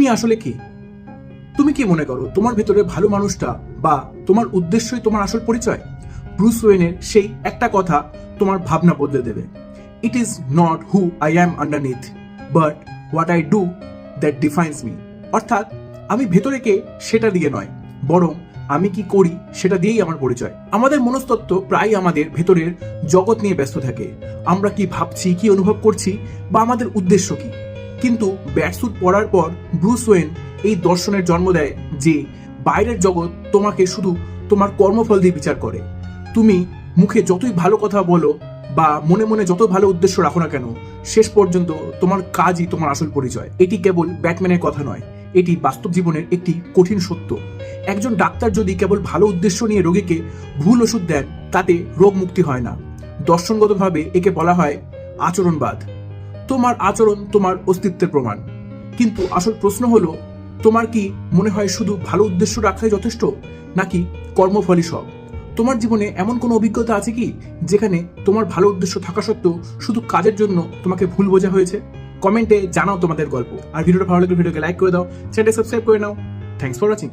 তুমি আসলে কে? তুমি কি মনে করো তোমার ভেতরে ভালো মানুষটা বা তোমার উদ্দেশ্যই তোমার আসল পরিচয়? ব্রুস ওয়েনের সেই একটা কথা তোমার ভাবনা বদলে দেবে। It is not who I am underneath, but what I do that defines me. অর্থাৎ আমি ভেতরে কে সেটা দিয়ে নয়, বরং আমি কি করি সেটা দিয়েই আমার পরিচয়। আমাদের মনস্তত্ত্ব প্রায় আমাদের ভেতরের জগৎ নিয়ে ব্যস্ত থাকে। আমরা কি ভাবছি, কি অনুভব করছি, বা আমাদের উদ্দেশ্য কি। কিন্তু ব্যাটস্যুট পরার পর ব্রুস ওয়েন এই দর্শনের জন্ম দেয় যে বাইরের জগৎ তোমাকে শুধু তোমার কর্মফল দিয়ে বিচার করে। তুমি মুখে যতই ভালো কথা বলো বা মনে মনে যত ভালো উদ্দেশ্য রাখো না কেন, শেষ পর্যন্ত তোমার কাজই তোমার আসল পরিচয়। এটি কেবল ব্যাটম্যানের কথা নয়, এটি বাস্তব জীবনের একটি কঠিন সত্য। একজন ডাক্তার যদি কেবল ভালো উদ্দেশ্য নিয়ে রোগীকে ভুল ওষুধ দেন, তাতে রোগ মুক্তি হয় না। দর্শনগতভাবে একে বলা হয় আচরণবাদ। তোমার আচরণ তোমার অস্তিত্বের প্রমাণ। কিন্তু আসল প্রশ্ন হলো, তোমার কি মনে হয় শুধু ভালো উদ্দেশ্য রাখাই যথেষ্ট, নাকি কর্মফলই সব? তোমার জীবনে এমন কোনো অভিজ্ঞতা আছে কি যেখানে তোমার ভালো উদ্দেশ্য থাকা সত্ত্বেও শুধু কাজের জন্য তোমাকে ভুল বোঝা হয়েছে? কমেন্টে জানাও তোমাদের গল্প। আর ভিডিওটা ভালো লাগলে ভিডিওকে লাইক করে দাও, চ্যানেলটা সাবস্ক্রাইব করে নাও। Thanks for watching.